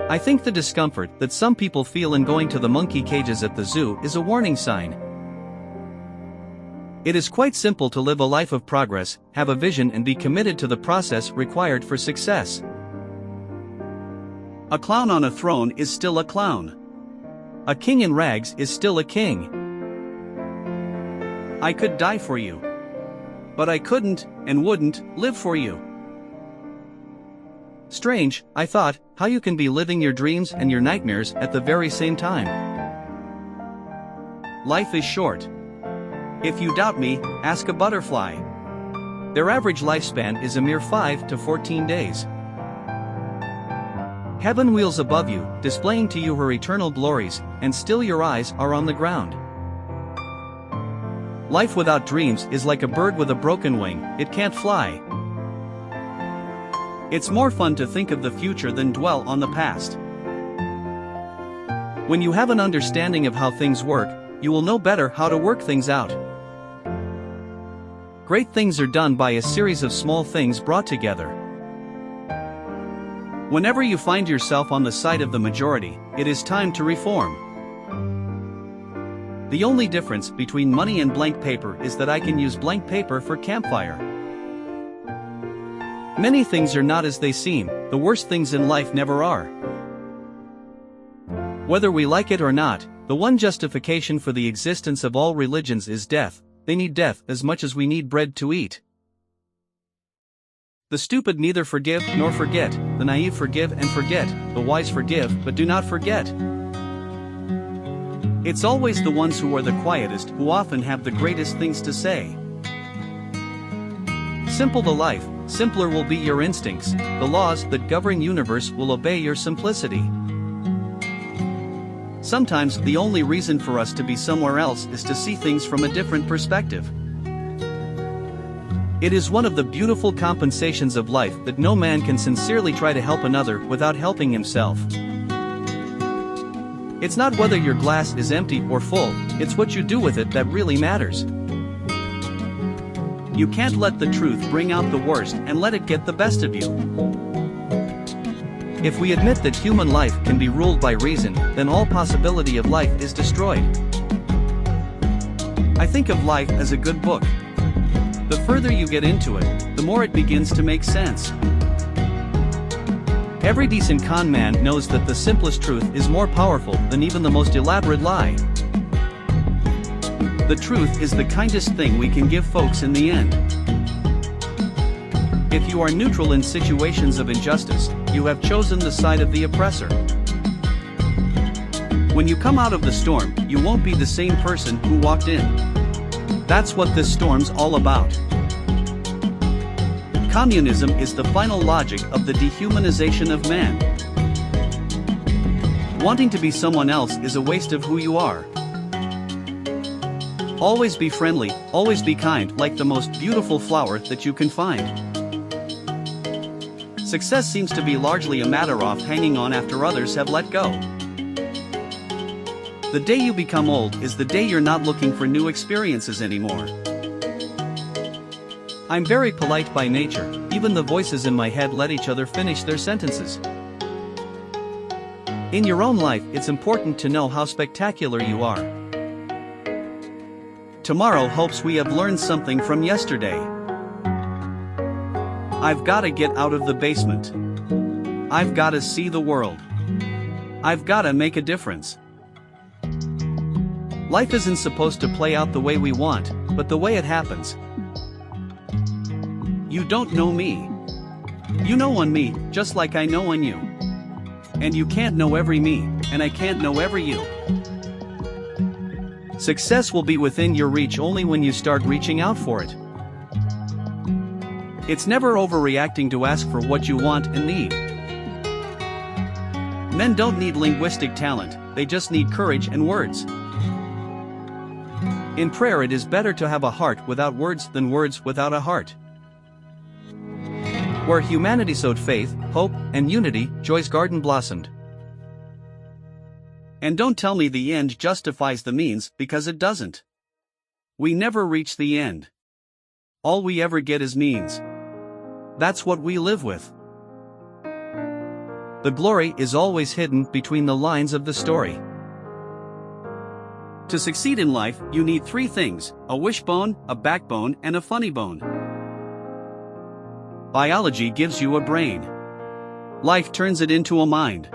I think the discomfort that some people feel in going to the monkey cages at the zoo is a warning sign. It is quite simple to live a life of progress, have a vision and be committed to the process required for success. A clown on a throne is still a clown. A king in rags is still a king. I could die for you. But I couldn't, and wouldn't, live for you. Strange, I thought, how you can be living your dreams and your nightmares at the very same time. Life is short. If you doubt me, ask a butterfly. Their average lifespan is a mere 5 to 14 days. Heaven wheels above you, displaying to you her eternal glories, and still your eyes are on the ground. Life without dreams is like a bird with a broken wing, it can't fly. It's more fun to think of the future than dwell on the past. When you have an understanding of how things work, you will know better how to work things out. Great things are done by a series of small things brought together. Whenever you find yourself on the side of the majority, it is time to reform. The only difference between money and blank paper is that I can use blank paper for campfire. Many things are not as they seem, the worst things in life never are. Whether we like it or not, the one justification for the existence of all religions is death. They need death as much as we need bread to eat. The stupid neither forgive nor forget, the naive forgive and forget, the wise forgive but do not forget. It's always the ones who are the quietest who often have the greatest things to say. Simple the life, simpler will be your instincts, the laws that govern universe will obey your simplicity. Sometimes the only reason for us to be somewhere else is to see things from a different perspective. It is one of the beautiful compensations of life that no man can sincerely try to help another without helping himself. It's not whether your glass is empty or full, it's what you do with it that really matters. You can't let the truth bring out the worst and let it get the best of you. If we admit that human life can be ruled by reason, then all possibility of life is destroyed. I think of life as a good book. The further you get into it, the more it begins to make sense. Every decent con man knows that the simplest truth is more powerful than even the most elaborate lie. The truth is the kindest thing we can give folks in the end. If you are neutral in situations of injustice, you have chosen the side of the oppressor. When you come out of the storm, you won't be the same person who walked in. That's what this storm's all about. Communism is the final logic of the dehumanization of man. Wanting to be someone else is a waste of who you are. Always be friendly, always be kind, like the most beautiful flower that you can find. Success seems to be largely a matter of hanging on after others have let go. The day you become old is the day you're not looking for new experiences anymore. I'm very polite by nature, even the voices in my head let each other finish their sentences. In your own life, it's important to know how spectacular you are. Tomorrow hopes we have learned something from yesterday. I've gotta get out of the basement. I've gotta see the world. I've gotta make a difference. Life isn't supposed to play out the way we want, but the way it happens. You don't know me. You know one me, just like I know one you. And you can't know every me, and I can't know every you. Success will be within your reach only when you start reaching out for it. It's never overreacting to ask for what you want and need. Men don't need linguistic talent, they just need courage and words. In prayer, it is better to have a heart without words than words without a heart. Where humanity sowed faith, hope, and unity, joy's garden blossomed. And don't tell me the end justifies the means, because it doesn't. We never reach the end. All we ever get is means. That's what we live with. The glory is always hidden between the lines of the story. To succeed in life, you need three things: a wishbone, a backbone, and a funny bone. Biology gives you a brain. Life turns it into a mind.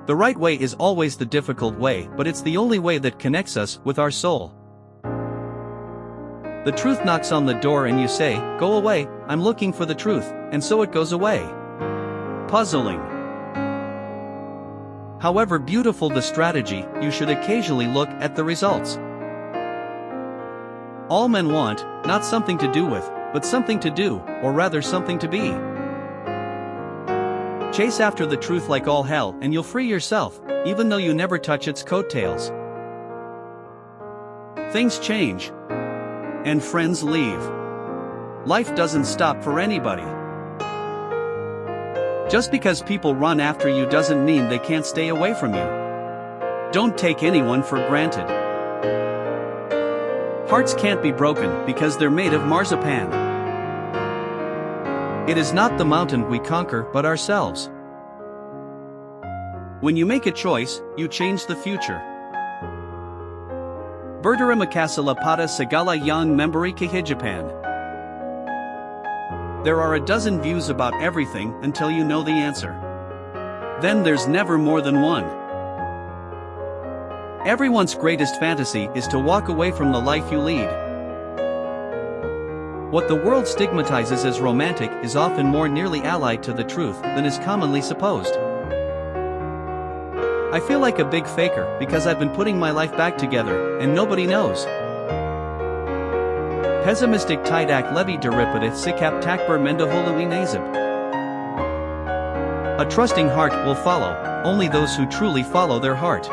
The right way is always the difficult way, but it's the only way that connects us with our soul. The truth knocks on the door and you say, "Go away, I'm looking for the truth," and so it goes away. Puzzling. However beautiful the strategy, you should occasionally look at the results. All men want, not something to do with, but something to do, or rather something to be. Chase after the truth like all hell and you'll free yourself, even though you never touch its coattails. Things change. And friends leave. Life doesn't stop for anybody. Just because people run after you doesn't mean they can't stay away from you. Don't take anyone for granted. Hearts can't be broken because they're made of marzipan. It is not the mountain we conquer but ourselves. When you make a choice, you change the future. Bertara Makasala Pada Sagala Yang Membari Kihijapan. There are a dozen views about everything until you know the answer. Then there's never more than one. Everyone's greatest fantasy is to walk away from the life you lead. What the world stigmatizes as romantic is often more nearly allied to the truth than is commonly supposed. I feel like a big faker because I've been putting my life back together, and nobody knows. Pessimistic tidak lebih daripada sikap takbar mendahului nasib. A trusting heart will follow only those who truly follow their heart.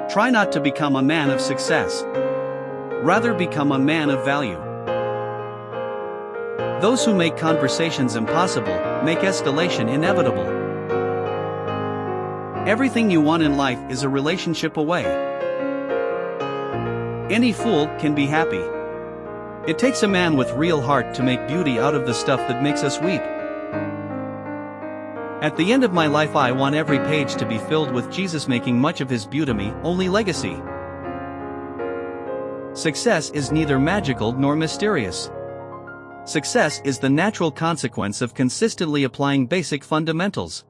Try not to become a man of success. Rather become a man of value. Those who make conversations impossible make escalation inevitable. Everything you want in life is a relationship away. Any fool can be happy. It takes a man with real heart to make beauty out of the stuff that makes us weep. At the end of my life I want every page to be filled with Jesus making much of his beauty, only legacy. Success is neither magical nor mysterious. Success is the natural consequence of consistently applying basic fundamentals.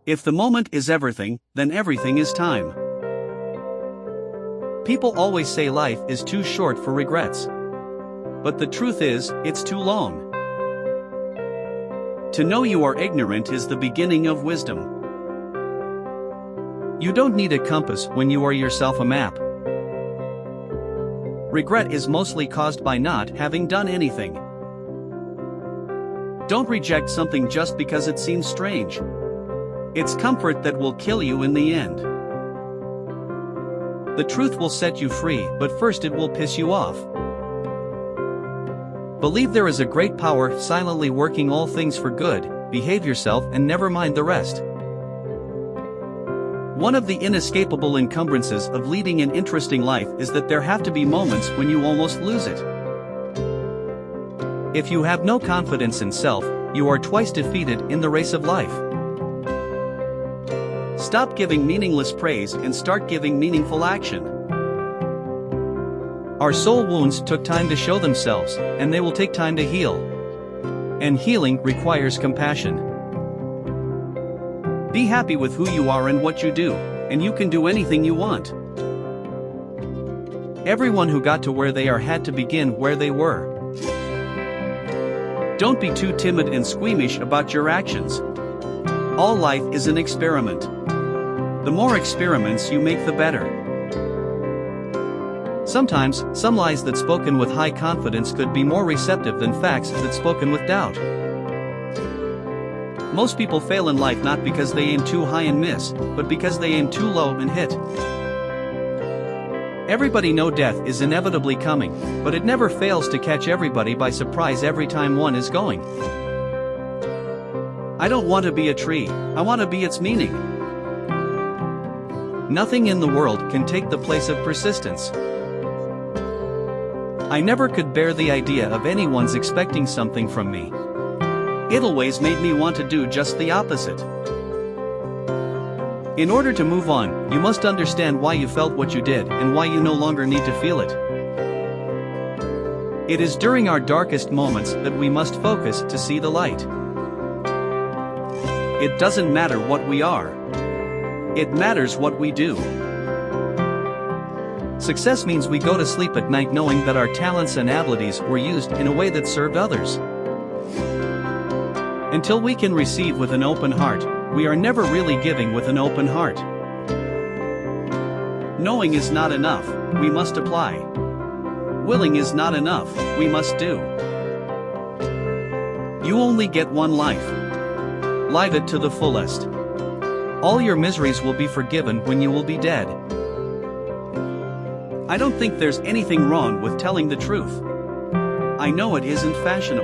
If the moment is everything, then everything is time. People always say life is too short for regrets. But the truth is, it's too long. To know you are ignorant is the beginning of wisdom. You don't need a compass when you are yourself a map. Regret is mostly caused by not having done anything. Don't reject something just because it seems strange. It's comfort that will kill you in the end. The truth will set you free, but first it will piss you off. Believe there is a great power silently working all things for good, behave yourself and never mind the rest. One of the inescapable encumbrances of leading an interesting life is that there have to be moments when you almost lose it. If you have no confidence in self, you are twice defeated in the race of life. Stop giving meaningless praise and start giving meaningful action. Our soul wounds took time to show themselves, and they will take time to heal. And healing requires compassion. Be happy with who you are and what you do, and you can do anything you want. Everyone who got to where they are had to begin where they were. Don't be too timid and squeamish about your actions. All life is an experiment. The more experiments you make, the better. Sometimes, some lies that spoken with high confidence could be more receptive than facts that spoken with doubt. Most people fail in life not because they aim too high and miss, but because they aim too low and hit. Everybody knows death is inevitably coming, but it never fails to catch everybody by surprise every time one is going. I don't want to be a tree, I want to be its meaning. Nothing in the world can take the place of persistence. I never could bear the idea of anyone's expecting something from me. It always made me want to do just the opposite. In order to move on, you must understand why you felt what you did and why you no longer need to feel it. It is during our darkest moments that we must focus to see the light. It doesn't matter what we are. It matters what we do. Success means we go to sleep at night knowing that our talents and abilities were used in a way that served others. Until we can receive with an open heart, we are never really giving with an open heart. Knowing is not enough, we must apply. Willing is not enough, we must do. You only get one life. Live it to the fullest. All your miseries will be forgiven when you will be dead. I don't think there's anything wrong with telling the truth. I know it isn't fashionable.